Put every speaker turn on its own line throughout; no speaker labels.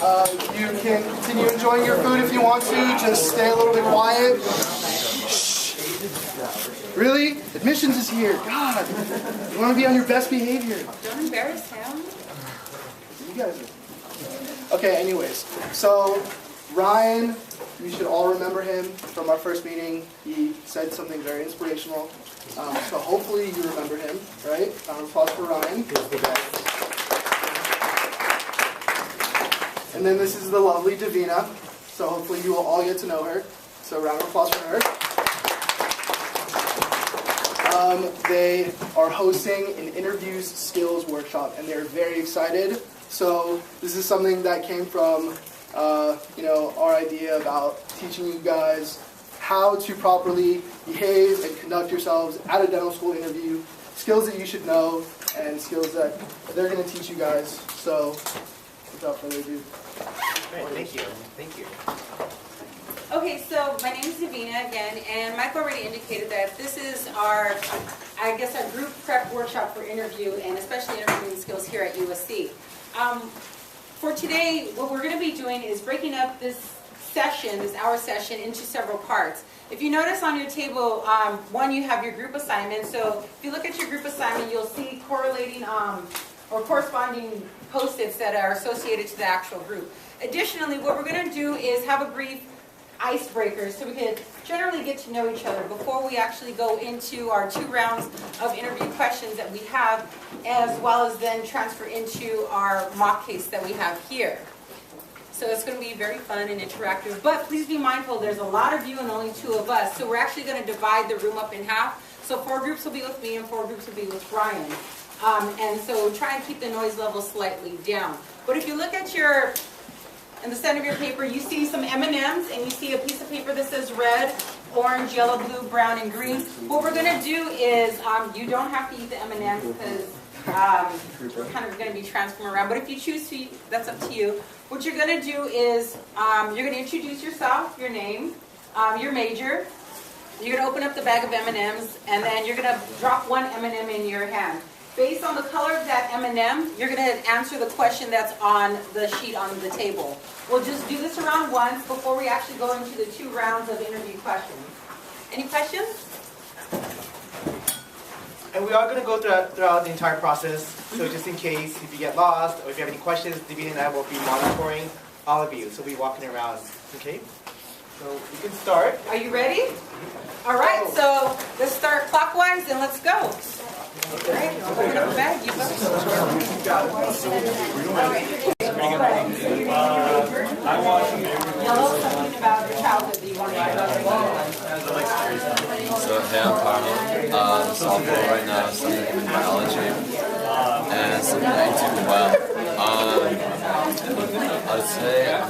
You can continue enjoying your food if you want to. Just stay a little bit quiet. Shh. Really? Admissions is here. God. You want to be on your best behavior.
Don't embarrass him.
You guys are... Okay, anyways. So, Ryan, you should all remember him from our first meeting. He said something very inspirational. So hopefully you remember him, right? Round of applause for Ryan. And then this is the lovely Davina. So hopefully you will all get to know her. So round of applause for her. They are hosting an interviews skills workshop, and they're very excited. So this is something that came from, our idea about teaching you guys how to properly behave and conduct yourselves at a dental school interview, skills that you should know, and skills that they're going to teach you guys. So, without further ado.
Great, thank you. Thank you.
Okay, so my name is Davina again, and Michael already indicated that this is our group prep workshop for interview, and especially interviewing skills here at USC. For today, what we're going to be doing is breaking up this hour session, into several parts. If you notice on your table, one, you have your group assignment. So if you look at your group assignment, you'll see correlating or corresponding post-its that are associated to the actual group. Additionally, what we're going to do is have a brief icebreaker so we can generally get to know each other before we actually go into our 2 rounds of interview questions that we have, as well as then transfer into our mock case that we have here. So it's going to be very fun and interactive, but please be mindful there's a lot of you and only 2 of us, so we're actually going to divide the room up in half. So 4 groups will be with me and 4 groups will be with Brian. And so try and keep the noise level slightly down. But if you look at in the center of your paper, you see some M&Ms, and you see a piece of paper that says red, orange, yellow, blue, brown, and green. What we're going to do is, you don't have to eat the M&Ms because we're kind of going to be transferring around. But if you choose to, that's up to you. What you're going to do is, you're going to introduce yourself, your name, your major. You're going to open up the bag of M&Ms, and then you're going to drop one M&M in your hand. Based on the color of that M&M, you're going to answer the question that's on the sheet on the table. We'll just do this around once before we actually go into the 2 rounds of interview questions. Any questions?
And we are going to go throughout the entire process, so just in case if you get lost or if you have any questions, Davina and I will be monitoring all of you, so we'll be walking around, okay? So we can start.
Are you ready? All right, so let's start clockwise and let's go. All right, open up the bag, you folks. Yellow, something about your childhood that you want to write about.
So, hey, I'm Carmel. Sophomore right now, studying biology. And something I do well. I would say I'm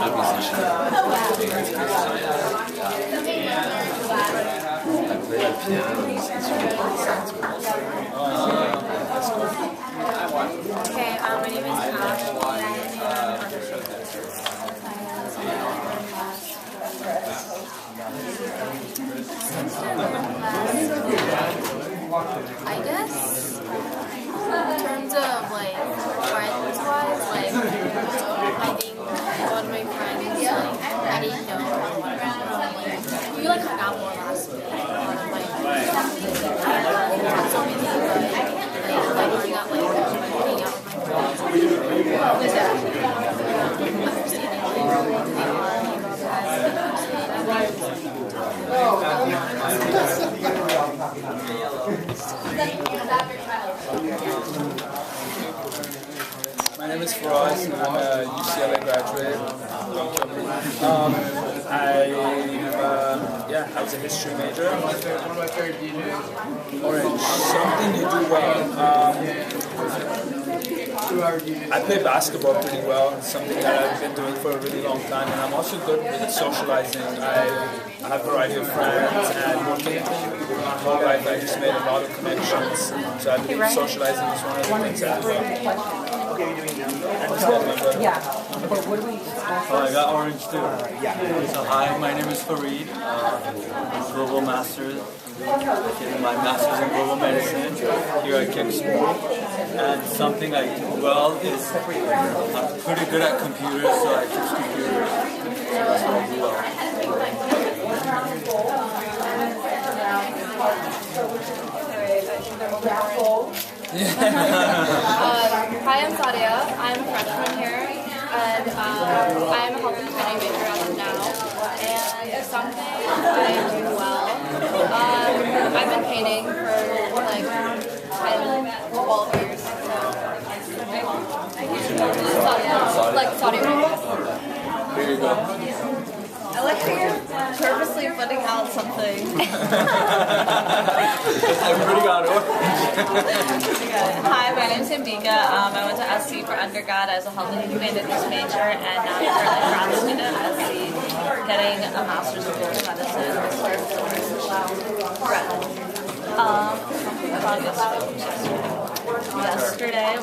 a musician. I play the piano and instrument.
Okay, my name is Ash. I guess in terms of friends-wise, I think one of my friends, I didn't know we hung out more last week. One of my friends, so many, but hung out hang out with my
My name is Faraz, and I'm a UCLA graduate. I was a history major. Orange. Something you do well. I play basketball pretty well. It's something that I've been doing for a really long time, and I'm also good with socializing. I have a variety of friends, and working my whole life, I just made a lot of connections. So I believe socializing is one of the things I do well.
Okay, you're doing now.
Yeah. But what do we
Oh, I got orange too. So hi, my name is Fareed. Global Masters. Getting my Masters in Global Medicine here at Kick School. And something I do well is I'm pretty good at computers, so I teach computers. So that's what I do well.
Hi, I'm Sadia. I'm a freshman here, and I'm a health and training major as of now. And something I do well, I've been painting for like 10, 12 years. Like Sadia.
Here you go.
I like how you're purposely putting out something.
Hi, my name is Ambika. I went to SC for undergrad as a health and humanities major, and now I'm currently a grad student at SC, getting a master's in sports medicine. Something about yesterday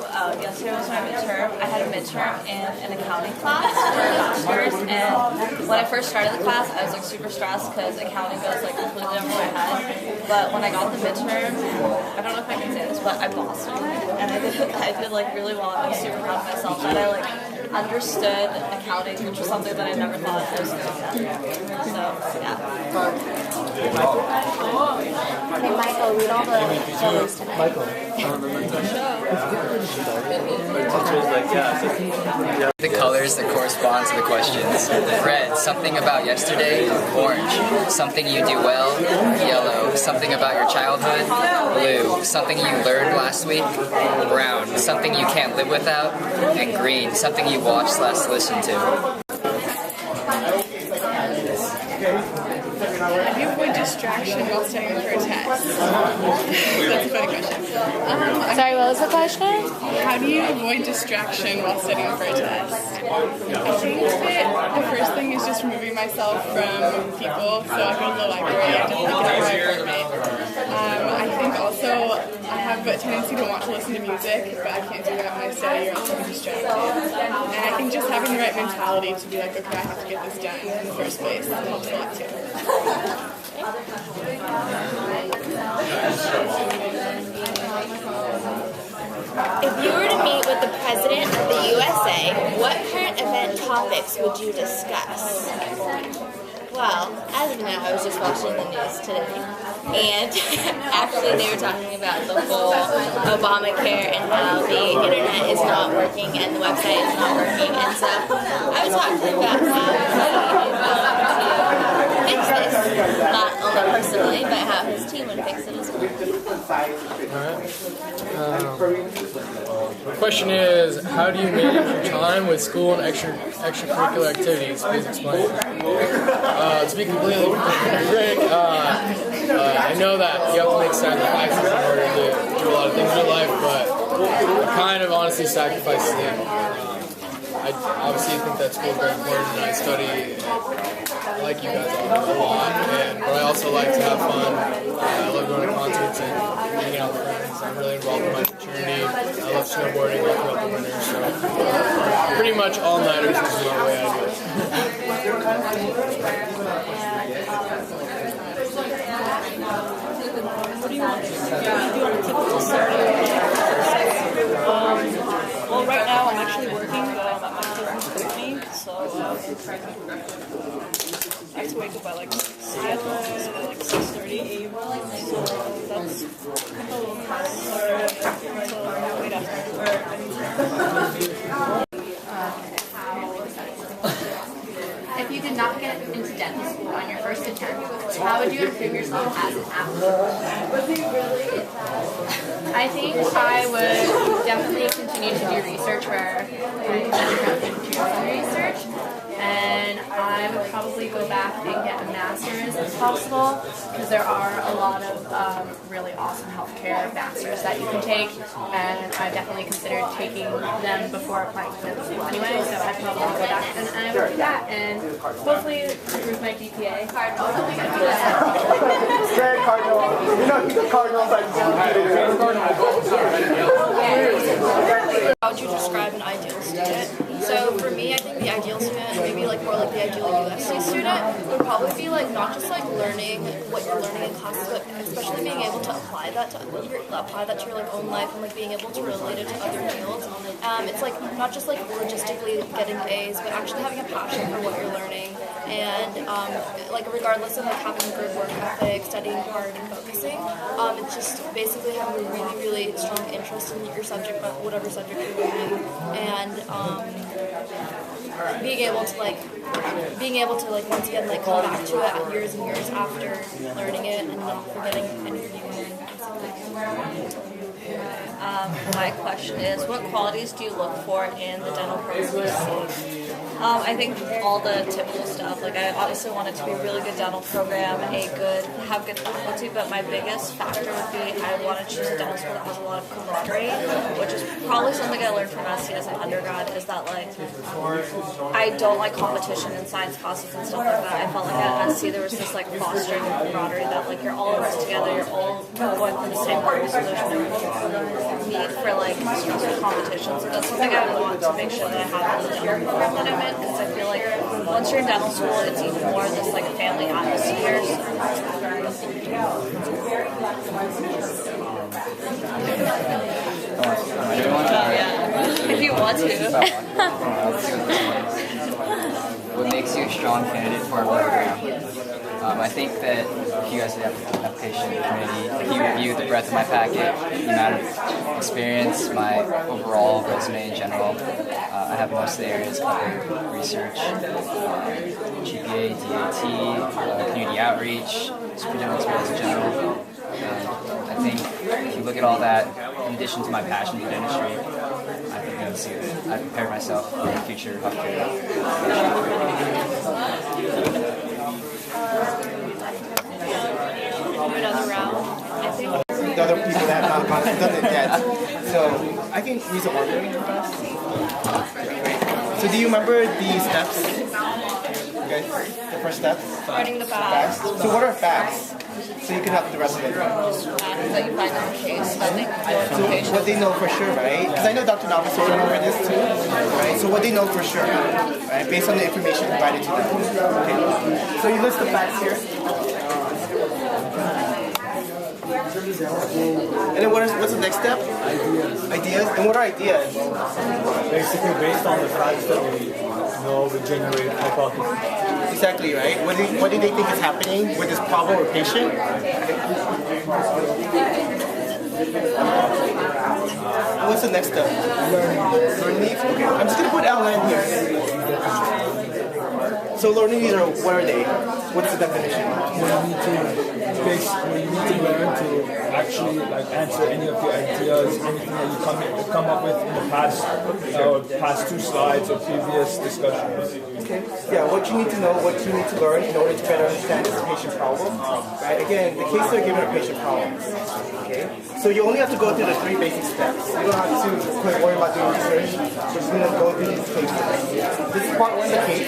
was my midterm. I had a midterm in an accounting class for a master's, and when I first started the class, I was like super stressed because accounting goes like completely over my head. But when I got the midterm, I don't know if I can say this, but I bossed it, and I did like really well. I was super proud of myself that I like understood accounting, which was something that I never thought I was going to get. So yeah.
Hey Michael, read all the photos tonight.
The colors that correspond to the questions. Red, something about yesterday. Orange, something you do well. Yellow, something about your childhood. Blue, something you learned last week. Brown, something you can't live without. And green, something you watched/listened to.
How do you avoid distraction while studying for a test? That's a funny question.
Sorry, what was the question?
How do you avoid distraction while studying for a test? I think that the first thing is just removing myself from people. So I go to the library, I definitely get out my apartment. I think also I have a tendency to want to listen to music, but I can't do that when I study or else I'll be distracted. And I think just having the right mentality to be like, okay, I have to get this done in the first place, that helps a lot too.
If you were to meet with the President of the USA, what current event topics would you discuss? Well, as of now, I was just watching the news today, and actually they were talking about the whole Obamacare and how the internet is not working and the website is not working, and so I was talking about how he is going to fix this, not only personally, but how his team would fix it as well.
The question is, how do you manage your time with school and extracurricular activities? Please explain. To be completely frank, I know that you have to make sacrifices in order to do a lot of things in your life, but I kind of honestly sacrifice them. I obviously think that school is very important, and I study, like you guys all, a lot, but I also like to have fun. I love going to concerts and hanging out with friends. I'm really involved in my fraternity. I love snowboarding, I love the winter, so pretty much all-nighters is my way I do it.
What do you want to do? Do you want to typical Saturday? Well, right now I'm actually working at my current company, so I have to wake up at like 6 a.m. by like 6:30. So that's until late afternoon.
If you did not get into dental school on your first attempt, how would you improve yourself as an applicant? I think I would definitely continue to do research where I can do research, and I would probably go back and get a master's if possible, because there are a lot of really awesome healthcare masters that you can take, and I definitely considered taking them before applying to dental school anyway, so I'd probably go back and I would do that, and hopefully improve my GPA. Cardinal.
How would you describe an ideal student? So
for me, I think the ideal student, maybe like more like the ideal USC student, would probably be like not just like learning what you're learning in classes, but especially being able to apply that to your like own life and like being able to relate it to other fields. It's like not just like logistically getting A's, but actually having a passion for what you're learning, and like regardless of like having a good work ethic, studying hard, and focusing, it's just basically having a really, really strong interest in your subject, whatever subject you're learning, and being able to once again like come back to it years and years after learning it and not forgetting anything you learned.
My question is, what qualities do you look for in the dental program? I think all the typical stuff. Like, I obviously want it to be a really good dental program, have good faculty, but my biggest factor would be I want to choose a dental school that has a lot of camaraderie, which is probably something I learned from SC as an undergrad, is that, like, I don't like competition in science classes and stuff like that. I felt like at SC there was this, like, fostering of camaraderie that, like, you're all in this together, you're all going for the same goal, so there's no need for, like, stressful competition. So that's something I would want to make sure that I have in the dental program that I'm in, because I feel like once you're in dental school, it's even more this like family atmosphere. If you want to.
What makes you a strong candidate for our program? I think that if you guys have the application committee, if you review the breadth of my packet, the amount of experience, my overall resume in general, I have most of the areas covered: research, GPA, DAT, community outreach, dental experience in general. I think if you look at all that, in addition to my passion for dentistry, I think I prepared myself for the future healthcare.
Another round, I think.
The other people that have not done it yet. So I can use an order first. So do you remember the steps? Okay, the first step?
Learning the facts.
So what are facts? So you can help the rest of it.
Facts that you find in the case. I think
So what they know for sure, right? Because I know Dr. Navas will remember this too, right? So what they know for sure, right? Based on the information provided to them. Okay. So you list the facts here. And then what's the next step? Ideas. And what are ideas?
Basically, based on the facts that we know, we generate hypotheses.
Exactly, right? What do they think is happening with this problem or patient? And what's the next step? Learning needs? Okay, I'm just going to put LN here. So learning needs are, what are they? What's the definition?
We need to learn to actually like answer any of the ideas, anything that you come up with in the past two slides or previous discussions.
Okay. Yeah, what you need to know, what you need to learn in order to better understand this patient problem. Right? Again, the cases are given a patient problem. Okay. So you only have to go through the 3 basic steps. You don't have to worry about doing research. We're just going to go through these cases. This is part 1 of the case.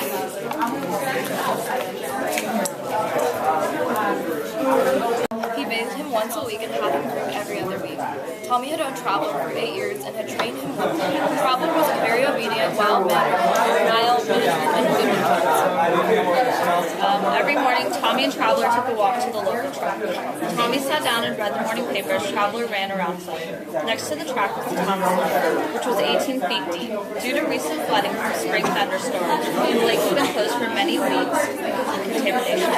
He bathed him once a week and had him groomed every other week. Tommy had owned Traveler for 8 years and had trained him well. Traveler was a very obedient, mild-mannered, mild-mannered, and good influence.
Every morning, Tommy and Traveler took a walk to the local track. Tommy sat down and read the morning papers. Traveler ran around playing. Next to the track was the Thomas Lake, which was 18 feet deep. Due to recent flooding from spring thunderstorms, the lake had been closed for many weeks because of contamination.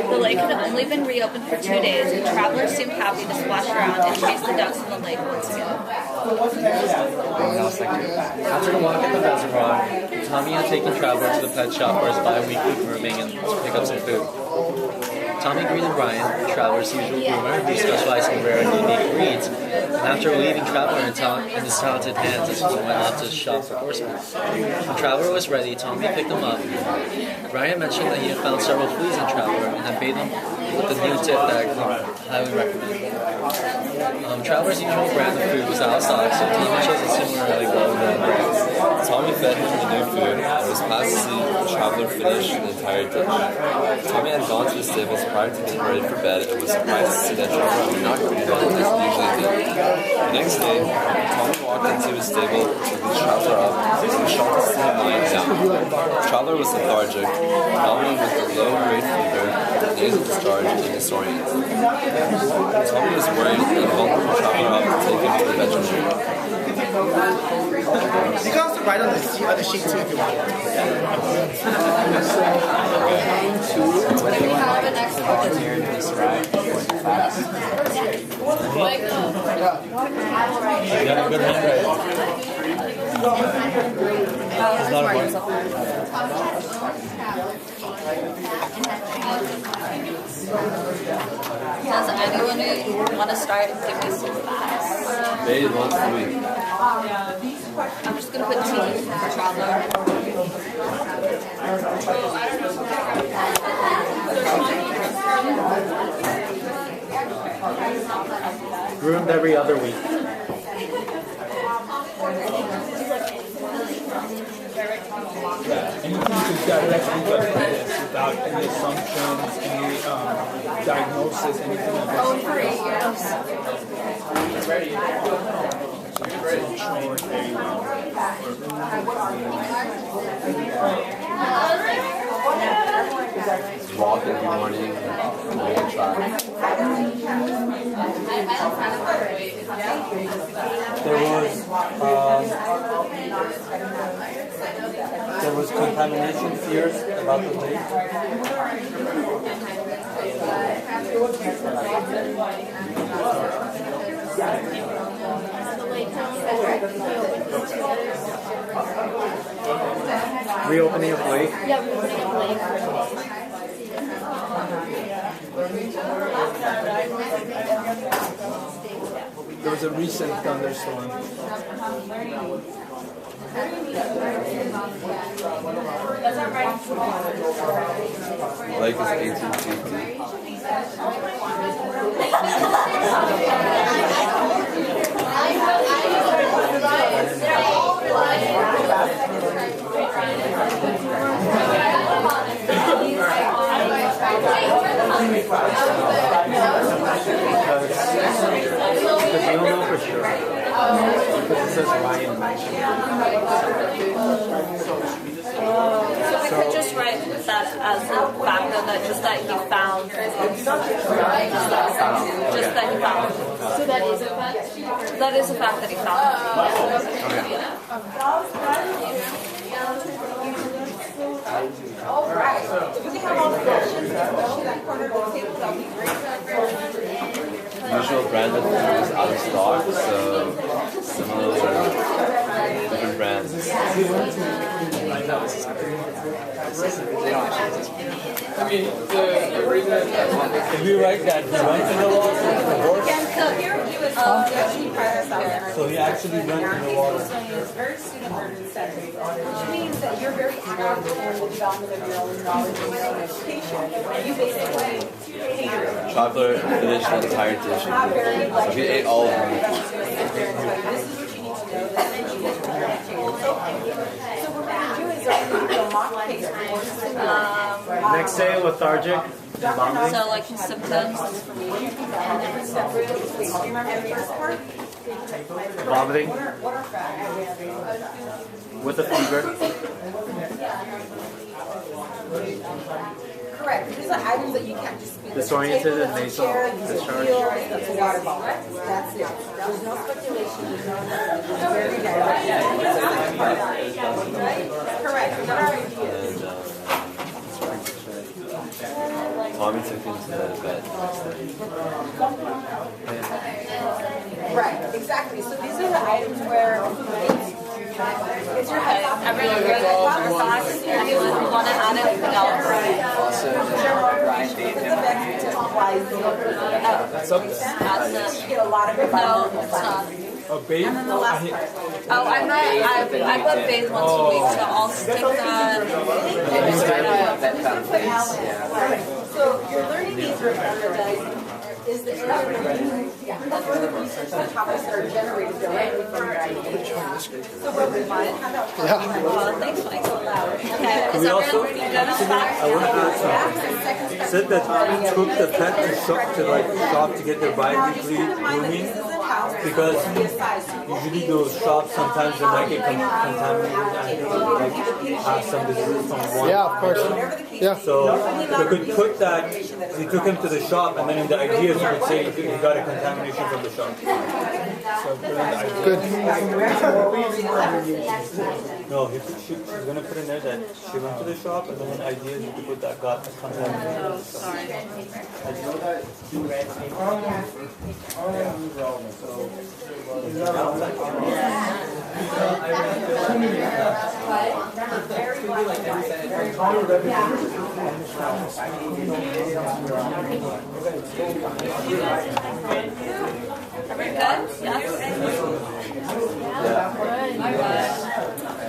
The lake had only been reopened for 2 days, and Traveler seemed happy to splash around and chase the ducks in the lake once again.
After a walk at the reservoir, Tommy had taken Traveler to the pet shop for his bi-weekly grooming and to pick up some food. Tommy greeted Ryan, Traveler's usual groomer, who specialized in rare and unique breeds, and after leaving Traveler in his talented hands as he went out to shop for horsemen. When Traveler was ready, Tommy picked him up. Ryan mentioned that he had found several fleas in Traveler and had bathed him with the new tip that I highly recommend. Traveler's usual brand of food was outside, so Tommy chose a similarly well-known brand.
Tommy fed him the new food, and was past to see Traveler finish the entire dish. Tommy had gone to the stables prior to getting ready for bed and was surprised to see that Traveler did not greet him as he usually did. The next day, Tommy walked into his stable to reach Traveler up and was shocked to see him Traveler was lethargic, vomiting with a low-grade fever, nasal discharge, and disoriented. Tommy was worried and vulnerable Traveler often take him to the veterinarian.
You can also write on the sheet too if you want.
Does anyone want to start and give me some facts?
Bathe once a week.
I'm just going to put T for Traveler.
Groomed every other week.
Anything to directly get this without any assumptions, any diagnosis, anything like that.
Oh, for 8 years.
Trained very well.
Walk every morning, make a try.
There was contamination fears about the lake. Reopening of lake.
Yeah, reopening of lake.
There was a recent thunderstorm.
Lake is 18 feet deep.
Because you don't know for sure. Because it says Ryan mentioned.
So we could just write that as a fact that just that he found. Just that he found.
So that is a fact?
That is a fact that he found.
All right. If we can have all the questions, especially that corner of the table, that would be great.
Usual brand of food is out of stock, so some of those are different brands.
I mean, the reason if we write that he went to the water, the horse,
So here at USC, we actually pride ourselves in our
so he actually went to the water.
is very student learning centered, which means that you're very active in the development of your own knowledge and your own education. You basically
Traveler finished an entire dish, so he ate all of them.
this is what you need to know. This is what you need to know. So what we're going to do is we're going to do a mock case for
Next day, lethargic. Vomiting.
So like symptoms.
Vomiting. With a fever.
Correct. These are items that you can't just speak.
Disoriented and nasal discharge.
That's a water bottle. That's it. There's no speculation. There's no nothing. It's very direct. Correct. What are ideas?
Tommy took him to the vet.
Right. Exactly. So these are the items where it's your head.
Everyone heard that our facts. Anyone want to add anything else?
That's up.
That's it.
Get a lot of
No, it's not.
A babe?
And then the last part.
Oh, I put bathe once a week, so I'll stick that.
So your learning needs are is the area where that's where the research and topics are generated directly from your ideas. So what we want to have
Thanks, Mike. Okay, is
We also,
everyone ready to go to
I want to add something. Said that we took the pet to shop to get their bi-weekly grooming because usually those shops sometimes they might get contaminated and like pass some diseases from one.
Yeah, of course. Yeah.
So you could put that, you took him to the shop, and then in the ideas you could say you got a contamination from the shop.
Good.
No, she's going to put in there that she went to the shop, and then in ideas you could put that got a contamination.
Oh, sorry.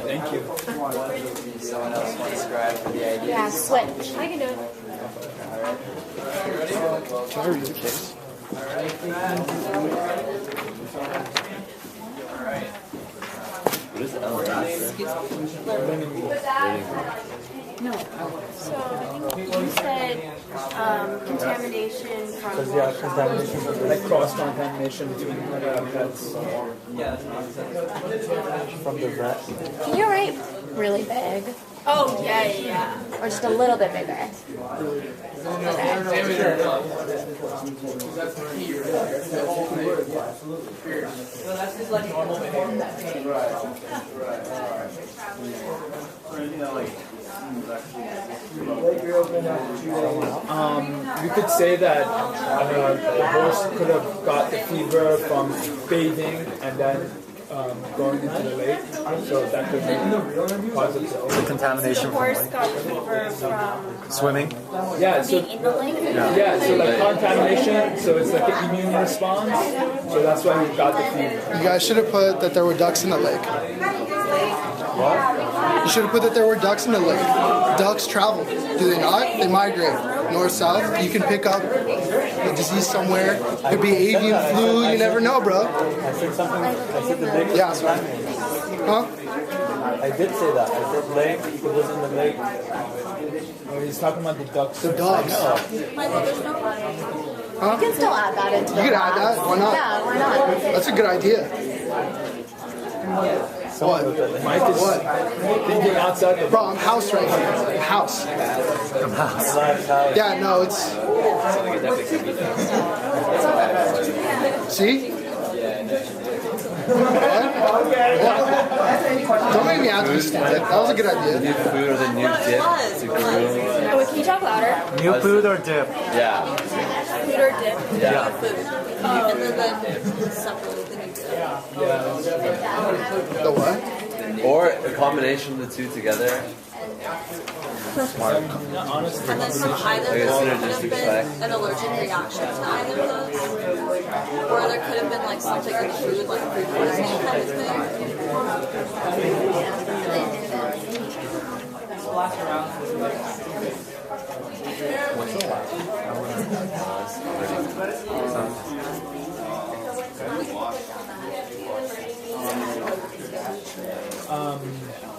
Thank you.
Someone else want to scribe for the idea?
Yeah, switch. I can do it.
Can I read the case?
What is L?
So I think you said contamination from.
Because yeah, contamination from the
Like cross-contamination between pets.
from the rat.
Can you write really big? Oh yeah. Or just a little bit bigger.
We could say that the horse could have got the fever from bathing and then going into the lake, so that could cause it
The
contamination
horse got fever from
swimming. Yeah, so
being in the lake.
yeah, so like contamination, so it's like an immune response, so that's why we got the fever.
You guys should have put that there were ducks in the lake. You should have put that there were ducks in the lake. Ducks travel, do they not? They migrate north south. You can pick up a disease somewhere. Could be avian flu. You never know, bro.
I said something. I said the lake.
Yeah. Huh?
I did say that. I said lake. It was in the lake.
Oh, he's talking about the ducks.
The ducks.
Huh? You can still add that into the
You can add that. Why not?
Yeah, why not?
That's a good idea. What?
Mike is thinking outside the
Bro, I'm house right here. I'm house. Yeah, no, it's. See? What? Don't make me answer this. That was a good idea.
New food or the new dip to grill?
Oh, wait, can you talk louder?
New food or dip?
Yeah.
Food or dip?
Yeah.
And then separately the new dip.
The what?
Or a combination of the two together.
honestly.
And then from either
Like a
of those could
synergistic
have
effect.
been an allergic reaction to either of those. Or there could have been like something in the food, like food poisoning kind of thing.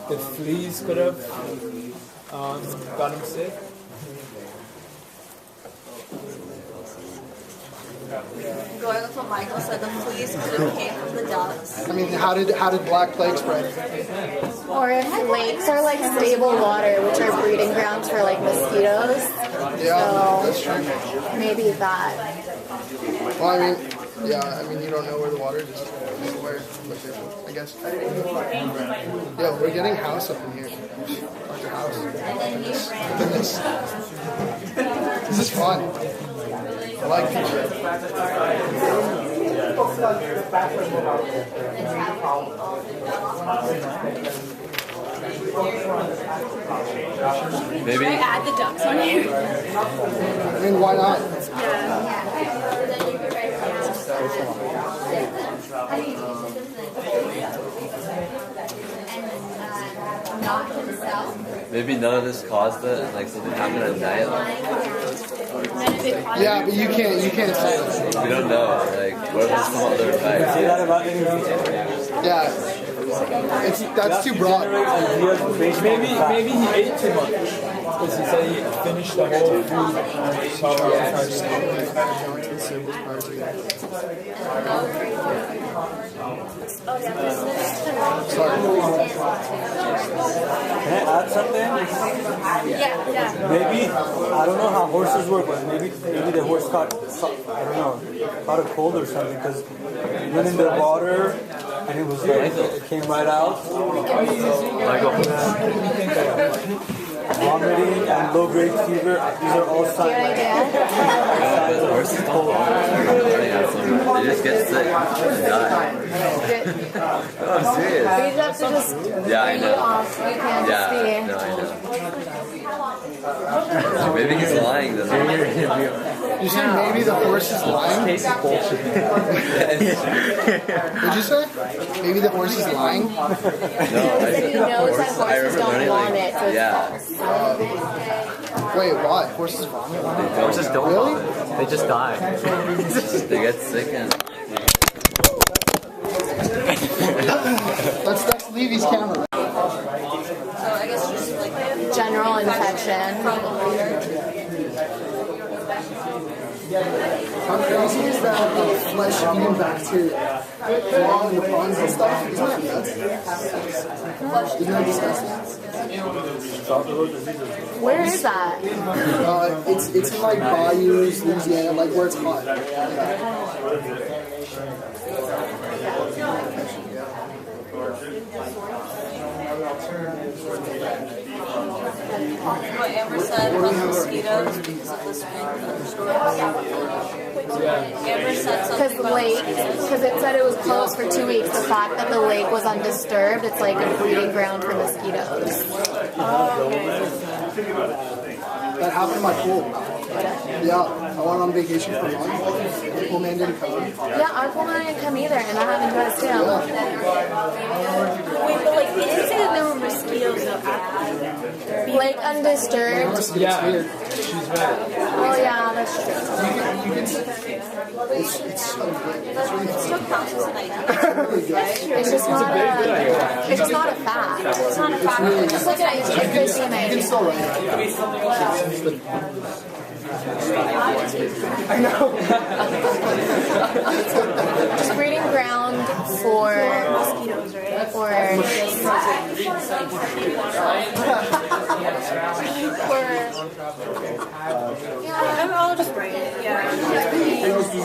The fleas could have got him sick.
Going with what Michael said, the fleas could have came from the ducks.
I mean, how did Black Plague spread?
Or if lakes are like stable water, which are breeding grounds for like mosquitoes.
Yeah, that's
So
true.
maybe that.
Well, I mean, yeah, I mean, you don't know where the water is, just where, I guess. Yo, we're getting house up in here. Dr. House. Goodness. This is fun. I like pizza.
Maybe.
Should I add the ducks on here?
I mean, why not?
Maybe none of this caused it, and like something happened at night.
Yeah, but you can't say that.
We don't know. Like, what if there's some other effect?
Yeah. That's too broad.
Maybe he ate too much. Because he said he finished the whole food.
Sorry.
Can I add something?
Yeah.
Maybe, I don't know how horses work, but maybe the horse caught a cold or something, because it went in the water and it was like, it came right out. Vomiting and low-grade fever, these are all signs.
The horses don't vomit. They just get sick and die. Oh, I'm serious.
We have to just
Yeah, I know.
off. We can't
Yeah,
just be.
no, I know. Maybe he's lying then.
You said maybe the horse is lying?
Case of bullshit.
What'd you say? Maybe the horse is lying?
No, he knows that horses don't vomit, so
yeah. Wait, why? Horses vomit?
Horses don't
really?
vomit. They just die.
They get sick and...
That's Levy's camera.
So I guess just like
General infection.
How crazy is that flesh-eating bacteria? Flaw in the prawns and stuff? Isn't that nuts? Isn't that disgusting?
Where is that?
It's in like bayous, Louisiana, like where it's hot.
what Amber said about the mosquitoes because of the spring thunderstorms. Amber said something
Because the lake, because it said it was closed for 2 weeks. The fact that the lake was undisturbed, it's like a breeding ground for mosquitoes.
That happened in my pool. Yeah, I went on vacation for a month. The pool man didn't come.
Yeah, our pool man didn't come either, and I haven't tried to stay on.
Wait, but like, they didn't say that there were mosquitoes though.
Lake undisturbed.
Yeah, she's right.
Oh yeah, that's true.
It's so good.
It still counts as an idea.
It's just not a. It's just not a fact.
It's not a fact. It's just like an idea.
It's just an
You can
idea.
still write it. I know.
Just breeding ground for mosquitoes, right? Or
I'll just write it. Yeah.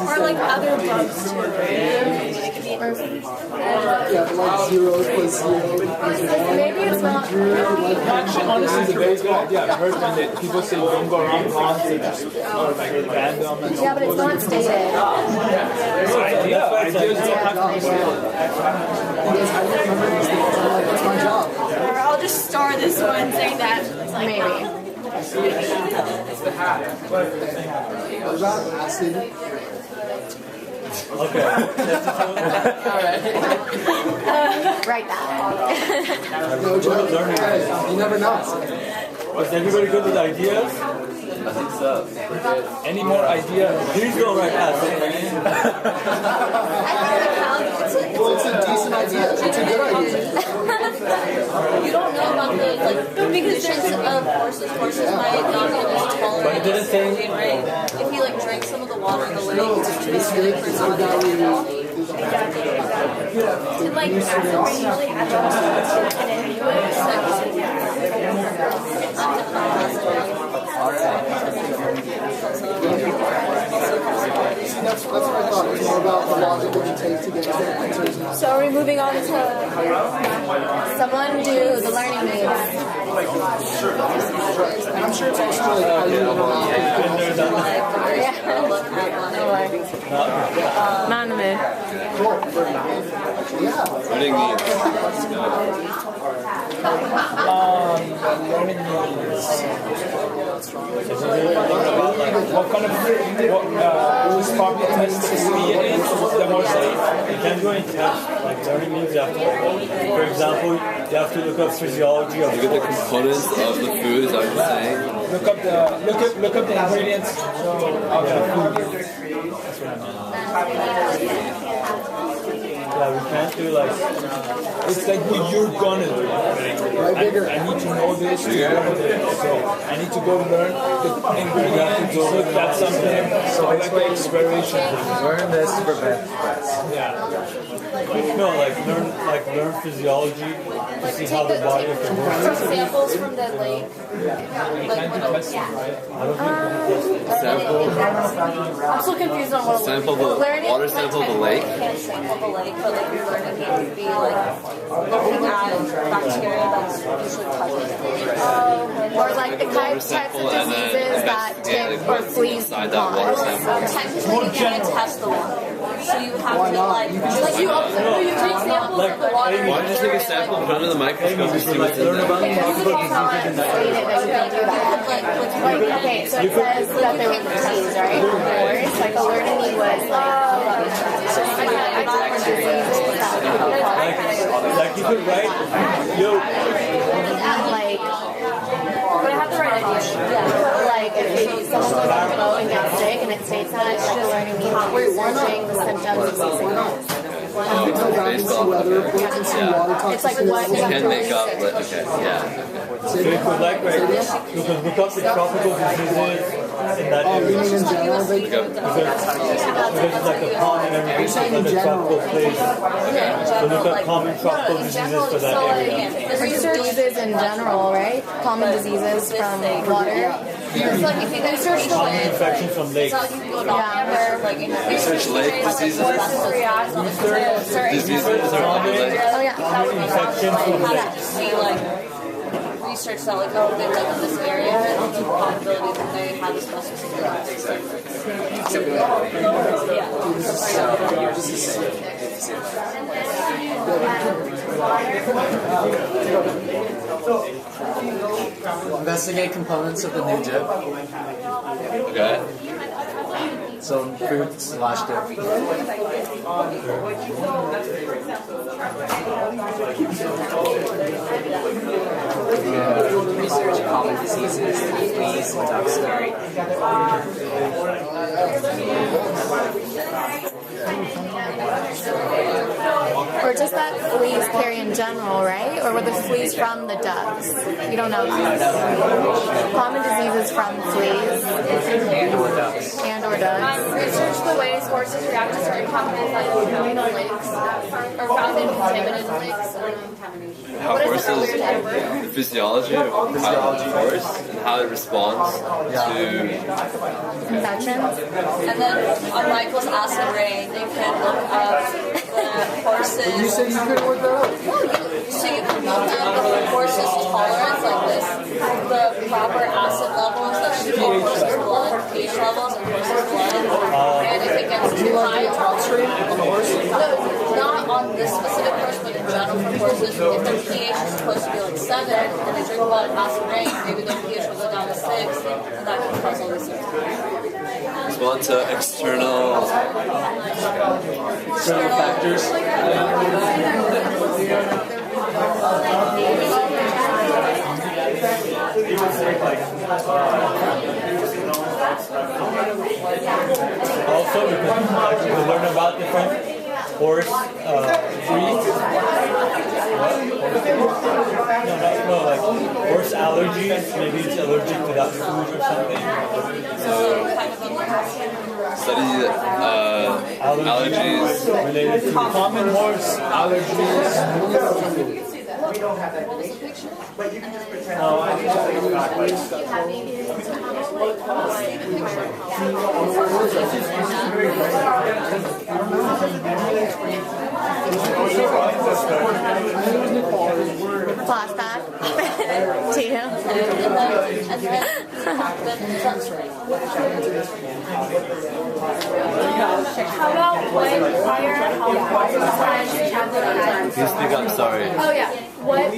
Or like other bugs too, right?
Yeah, like 0 plus 0 equals 1.
maybe it's not.
Actually, honestly, it's a very good idea. I've heard when people say don't go around ponds, they just are like random. And
Yeah, but it's not stated.
it's an idea. Ideas don't have to be stated.
That's my job.
Or I'll just star this one saying that. It's like,
Maybe.
What about acid?
Okay.
Write that.
No joke. Hey, you never know.
Was everybody good with ideas?
I think so.
Any more ideas? Please don't write
It's a decent idea. It's a good idea.
you don't know about the, like, because there's horses might not be as tolerant.
But it didn't say.
Right? If you like drink some of the water in the lake,
No,
it's
it's good for somebody.
and like usually have
See, that's what I thought. It's more about the logic that you take to get to the answers.
So are we moving on to someone do the learning needs?
And I'm sure it's also like how you
Not in the mood.
Learning needs.
Learning needs. What kind of sparkle tests is the more safe?
You can't go in test, like learning means you have to, for example, you have to look up physiology of
Look at the components of the food, is that what you're saying?
Look up the ingredients of the food. That's what I mean.
Yeah, we can't do like,
It's like what you're gonna do. I need to know this to learn this. So I need to go learn the ingredients, look at something, so like the expiration.
Learn this to prevent stress.
Yeah.
No, learn physiology to see how the body of the horse.
Some samples from the lake. I'm so confused on what
Sample the water sample the lake.
You can't sample the lake, but like you're learning it to be like looking at bacteria that's usually present.
Or like the types of diseases that tick or fleas cause.
Technically, you can't test the water. So you have to like you take samples of the water.
Why don't you take a sample, put it under the microscope, and see what's in there?
Okay, so it says that there were fleas, right? Wars, like alertney was
Like you could write,
but I have the right idea. Yeah. Like if someone goes on the boat and gets sick and it states that, like alerting me, researching the symptoms of sickness.
Baseball.
It's like what
You can make up, but okay, yeah.
so you could like write, you could look up the tropical diseases in that area. Because it's like the pond and everything in the tropical place. So look up common tropical diseases for that area.
research is in general, right? Common diseases from water. It's like if you research the
Common infections from lakes.
Research lake diseases. Diseases are on the lake.
Oh yeah.
Common infections from lakes.
See like research that like oh they live in this area and the probability that they have this specific
Investigate components of the new dip.
Okay.
So food slash dip.
Research common diseases, fleas, duck story.
Or just that fleas carry in general, right? Or were the fleas from the ducks? You don't know that. Common diseases from fleas.
And or ducks.
And or ducks.
Research the ways horses react to certain chemicals that are found in lakes or found in contaminated lakes.
How horses, the physiology of how the horse and how it responds to
Infections.
And then on Michael's acid rain, they can look up the horses.
You said you couldn't work that out?
So you can look up the horse's tolerance, like this, the proper acid levels that should be in horse's blood, pH levels in horse's blood, and if it gets too high,
on the horse?
no, not on this specific horse, but in general for horses, if their pH is supposed to be like 7 and they drink a lot of acid rain, maybe their pH will go down to 6, and that can cause all these symptoms.
respond to external
factors.
Also, you can learn about different horse breeds. No, like horse allergies. Maybe it's allergic to that food or something.
so study allergies
related to common horse allergies.
We don't have that information, but you can just pretend. No, I think it's backwards.
Flashback to you.
How about what prior health causes
Can you speak up? Sorry.
Oh yeah. What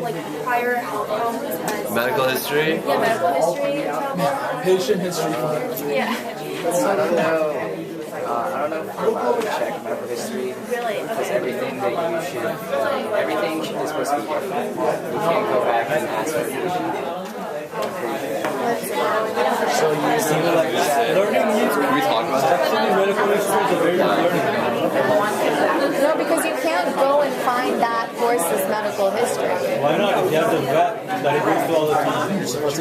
like prior health causes
Medical history?
Yeah, medical history.
Patient history.
Yeah.
I don't know. I don't know if we're allowed to check medical history.
Really?
Because everything that you should, everything is supposed to be different. You can't go back and ask for it.
So you see, like learning needs.
Can we talk about that?
Actually, medical history is a very good learning.
No, because you can't go and find that horse's medical history.
Why not? If you have the vet that it goes to all the teams.
Because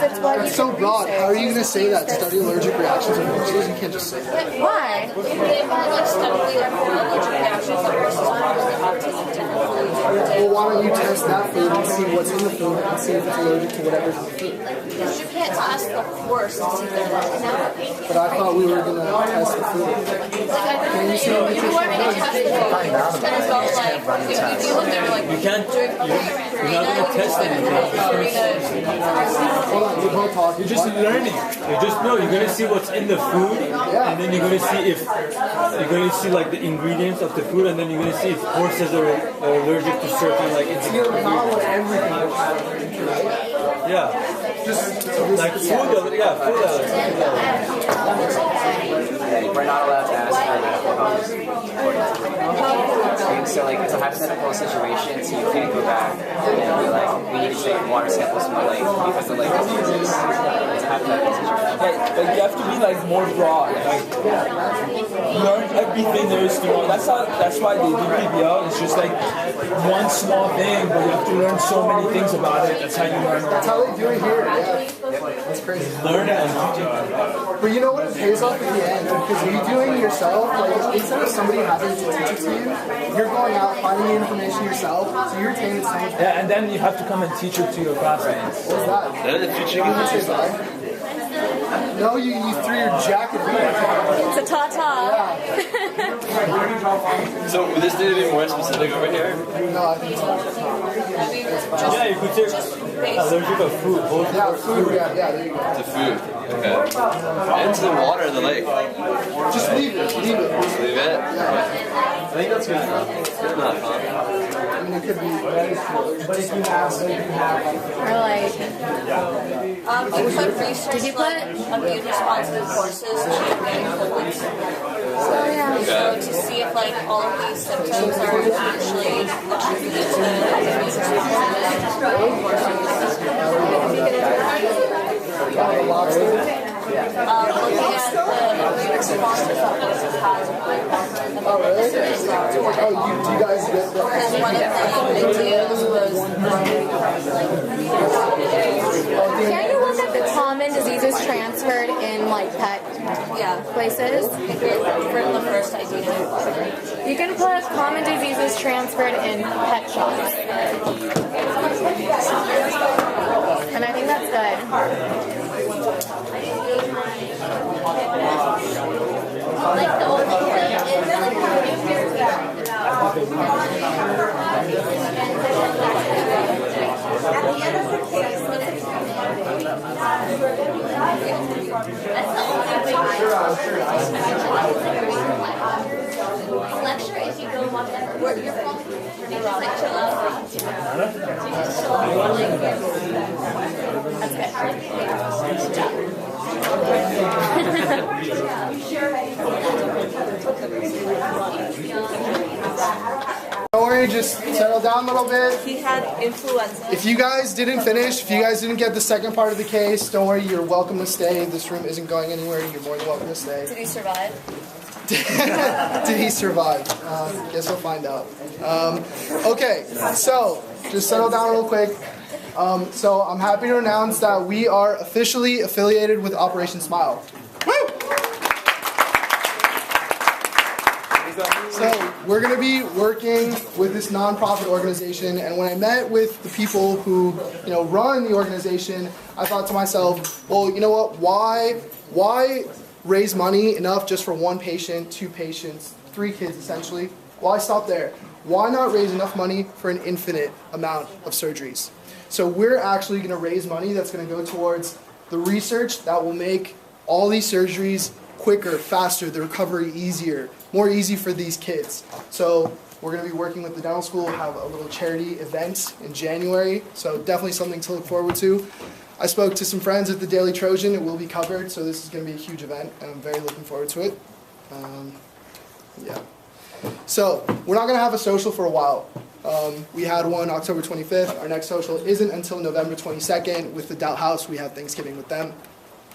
it's what
That's so broad. How are you going to say that? Study allergic reactions in horses? You can't just say that.
Why?
They find like studying allergic reactions that horses commonly have to eat different foods every day.
Well, why don't you test that food and see what's in the food and see if it's allergic to whatever's in the food?
Because you can't test the horse to see if they're allergic.
But I thought we were going to test the food. Can you see the
If you want me to test the food, then it's all like, if you deal with them like,
You can't. You're not gonna test anything.
Hold on, we're both talking.
You're just learning. You're gonna see what's in the food, and then you're gonna see if you're gonna see like the ingredients of the food, and then you're gonna see if horses are allergic to certain like ingredients. Yeah. Just like food, yeah, food
We're not allowed to ask for that. So like it's a hypothetical situation, so you can't go back and be like, we need to take water samples from the lake because the lake is Jesus. It's a hypothetical situation.
Like you have to be like more broad. Like learn everything there is to know. That's why they do PBL. It's just like one small thing, but you have to learn so many things about it. That's how you learn.
That's how they do it here. Yeah. That's crazy.
Learn it.
But you know what? It pays off at the end because you doing it yourself. Like instead of somebody having to teach it to you, you're going out finding the information yourself. So you're retaining so much.
Yeah, and then you have to come and teach it to your classmates.
What's that?
They're the teaching you.
No, you threw your jacket at me.
It's a ta-ta.
So would this need to be more specific over here?
No, I think it's
Yeah, you could say allergic to food.
Yeah, food. Yeah, there you go.
To food. Okay. And to the water in the lake.
Just leave it. Leave it.
Just leave it? I think that's good enough. It's good enough, huh?
I mean, it could be very cool. But if you have,
Or like,
You put research like immune responsive horses to getting colds.
oh yeah.
So to see if like all of these symptoms are actually attributed to immune looking at the immune responses that horses have.
oh really? Oh, do you guys get that?
Because one of the ideas was
Can you look at the common diseases transferred in like pet places?
for the first idea.
You can put common diseases transferred in pet shops. And I think that's good.
Like the only thing is lecture if you go watch that. Where you're from, you just like chill out. You just chill out.
That's good.
Don't worry, just settle down a little bit.
He had influenza.
If you guys didn't finish, if you guys didn't get the second part of the case, don't worry, you're welcome to stay. This room isn't going anywhere. You're more than welcome to stay.
Did he survive?
Did he survive? Guess we'll find out. Okay, so just settle down real quick. So I'm happy to announce that we are officially affiliated with Operation Smile. Woo! So we're going to be working with this nonprofit organization, and when I met with the people who run the organization, I thought to myself, well, you know what? Why raise money enough just for one patient, two patients, three kids essentially? Why stop there? Why not raise enough money for an infinite amount of surgeries? So we're actually going to raise money that's going to go towards the research that will make all these surgeries quicker, faster, the recovery easier, more easy for these kids. So we're going to be working with the dental school, have a little charity event in January, so definitely something to look forward to. I spoke to some friends at the Daily Trojan. It will be covered, so this is going to be a huge event, and I'm very looking forward to it. Yeah. So we're not going to have a social for a while. We had one October 25th. Our next social isn't until November 22nd with the Dow House. We have Thanksgiving with them.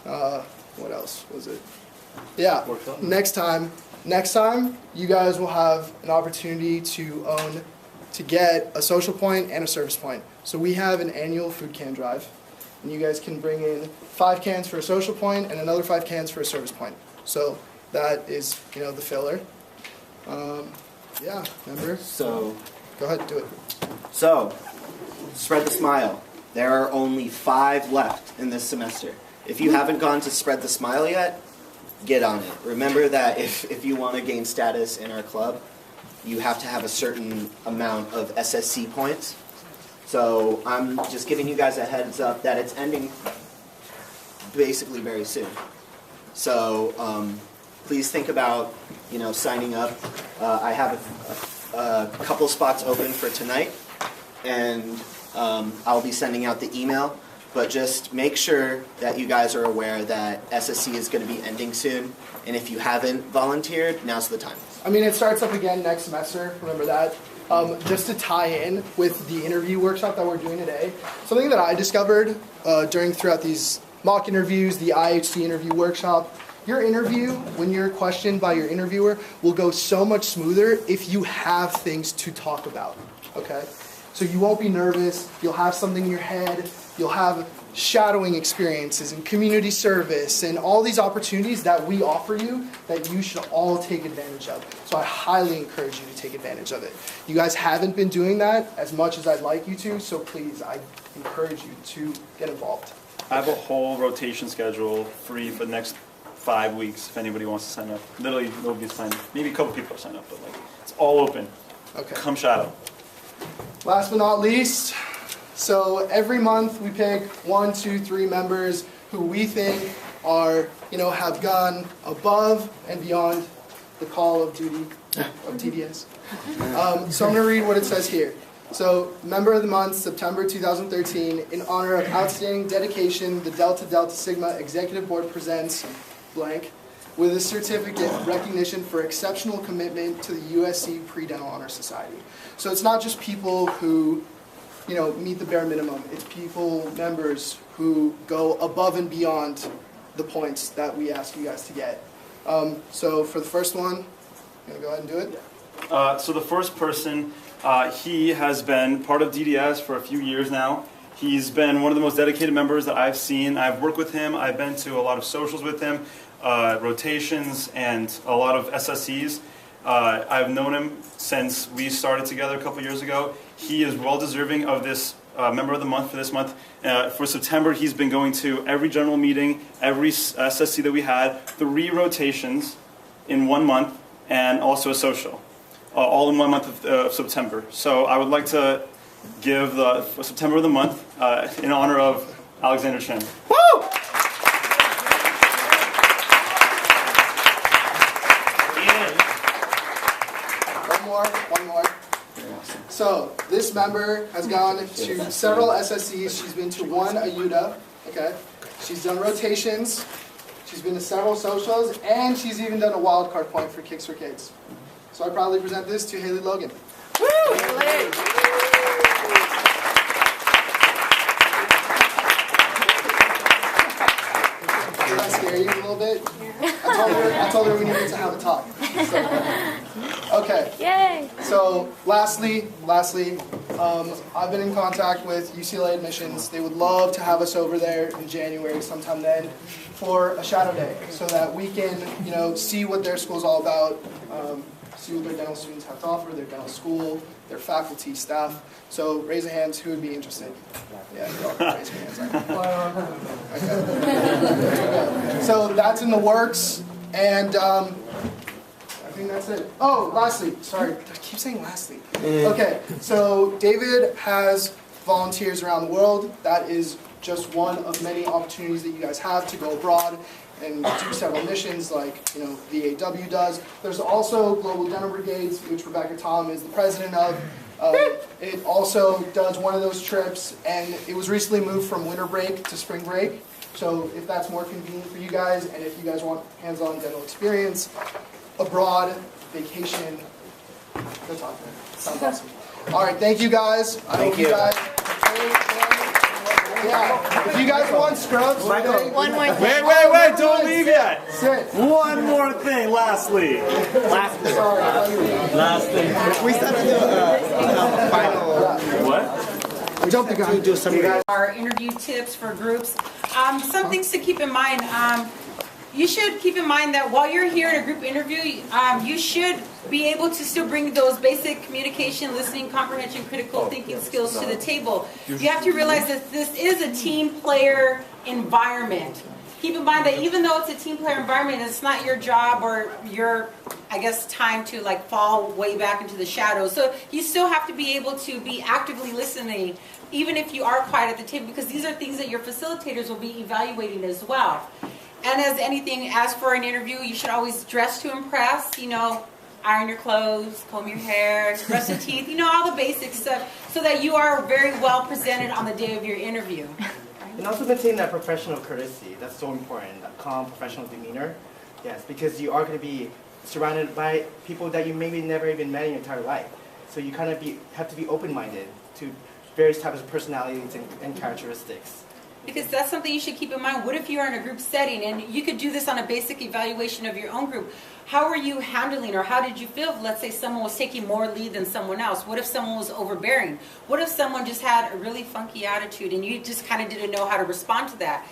What else was it? Yeah, next time, you guys will have an opportunity to own to get a social point and a service point. So we have an annual food can drive, and you guys can bring in 5 cans for a social point and another 5 cans for a service point. So that is, the filler. Yeah, remember?
So,
go ahead, do it.
So, Spread the Smile. There are only 5 left in this semester. If you haven't gone to Spread the Smile yet, get on it. Remember that if you want to gain status in our club, you have to have a certain amount of SSC points. So I'm just giving you guys a heads up that it's ending basically very soon. So please think about, signing up. I have a couple spots open for tonight, and I'll be sending out the email. But just make sure that you guys are aware that SSC is going to be ending soon. And if you haven't volunteered, now's the time.
I mean, it starts up again next semester. Remember that. Just to tie in with the interview workshop that we're doing today, something that I discovered throughout these mock interviews, the IHC interview workshop, your interview, when you're questioned by your interviewer, will go so much smoother if you have things to talk about, okay? So you won't be nervous, you'll have something in your head, you'll have shadowing experiences and community service and all these opportunities that we offer you that you should all take advantage of. So I highly encourage you to take advantage of it. You guys haven't been doing that as much as I'd like you to, so please, I encourage you to get involved.
I have a whole rotation schedule free for the next 5 weeks if anybody wants to sign up. Literally, nobody's signed up. Maybe a couple people are signed up, but it's all open.
Okay.
Come shadow.
Last but not least, so every month we pick 1, 2, 3 members who we think are, have gone above and beyond the call of duty of DDS. So I'm going to read what it says here. So, Member of the Month, September 2013, in honor of outstanding dedication, the Delta Delta Sigma Executive Board presents blank with a certificate of recognition for exceptional commitment to the USC Pre-Dental Honor Society. So it's not just people who meet the bare minimum. It's people, members, who go above and beyond the points that we ask you guys to get. So for the first one, you want to go ahead and do it?
So the first person, he has been part of DDS for a few years now. He's been one of the most dedicated members that I've seen. I've worked with him. I've been to a lot of socials with him, rotations, and a lot of SSCs. I've known him since we started together a couple years ago. He is well deserving of this Member of the Month for this month. For September, he's been going to every general meeting, every SSC that we had, 3 rotations in 1 month, and also a social, all in 1 month of September. So I would like to give the September of the Month in honor of Alexander Chen.
Woo! One more. So, this member has gone to several SSCs. She's been to 1 AUDA, okay? She's done rotations. She's been to several socials, and she's even done a wild card point for Kicks for Kids. So I proudly present this to Haley Logan. Woo! Haley! Did I scare you a little bit? I told her we needed to have a talk. Okay.
Yay!
So lastly, I've been in contact with UCLA admissions. They would love to have us over there in January, sometime then, for a shadow day, so that we can, see what their school's all about, see what their dental students have to offer, their dental school, their faculty, staff. So raise your hands, who would be interested? Yeah, raise your hands. Okay. There you go. So that's in the works, and I think that's it. Oh, lastly, sorry, I keep saying lastly. Okay, so David has volunteers around the world. That is just one of many opportunities that you guys have to go abroad and do several missions like, VAW does. There's also Global Dental Brigades, which Rebecca Tom is the president of. It also does one of those trips, and it was recently moved from winter break to spring break. So if that's more convenient for you guys, and if you guys want hands-on dental experience, abroad, vacation, go talk to me. Sounds awesome. All right, thank you guys. I hope you guys Yeah. If you guys want scrubs,
One more thing.
Wait, don't leave yet.
Sit.
One more thing, lastly.
Last thing. We still have to do a final.
What?
We jumped the gun. Do some
Our interview tips for groups. Some things to keep in mind. You should keep in mind that while you're here in a group interview, you should be able to still bring those basic communication, listening, comprehension, critical thinking skills to the table. You have to realize that this is a team player environment. Keep in mind that even though it's a team player environment, it's not your job or your, I guess, time to like fall way back into the shadows. So you still have to be able to be actively listening, even if you are quiet at the table, because these are things that your facilitators will be evaluating as well. And as anything, as for an interview, you should always dress to impress, iron your clothes, comb your hair, brush your teeth, all the basic stuff, so that you are very well presented on the day of your interview.
And also maintain that professional courtesy. That's so important. That calm, professional demeanor. Yes, because you are going to be surrounded by people that you maybe never even met in your entire life. So you kind of have to be open-minded to various types of personalities and characteristics.
Because that's something you should keep in mind. What if you're in a group setting, and you could do this on a basic evaluation of your own group? How are you handling, or how did you feel if, let's say, someone was taking more lead than someone else? What if someone was overbearing? What if someone just had a really funky attitude and you just kind of didn't know how to respond to that?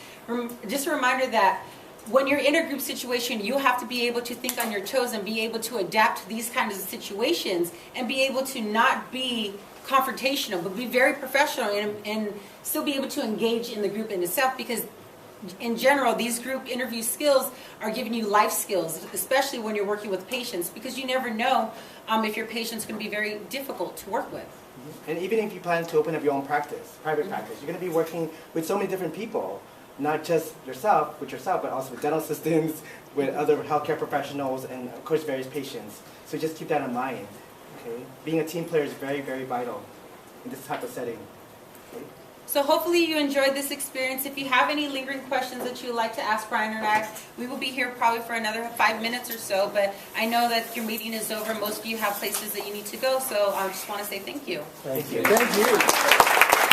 Just a reminder that when you're in a group situation, you have to be able to think on your toes and be able to adapt to these kinds of situations and be able to not be confrontational, but be very professional and still be able to engage in the group in itself, because in general, these group interview skills are giving you life skills, especially when you're working with patients, because you never know if your patient's going to be very difficult to work with.
And even if you plan to open up your own practice, private practice, you're going to be working with so many different people, not just yourself, but also with dental assistants, with other healthcare professionals, and of course various patients. So just keep that in mind. Okay? Being a team player is very, very vital in this type of setting. Okay?
So hopefully you enjoyed this experience. If you have any lingering questions that you would like to ask Brian or I, we will be here probably for another 5 minutes or so, but I know that your meeting is over. Most of you have places that you need to go, so I just want to say thank you.
Thank you.
Thank you.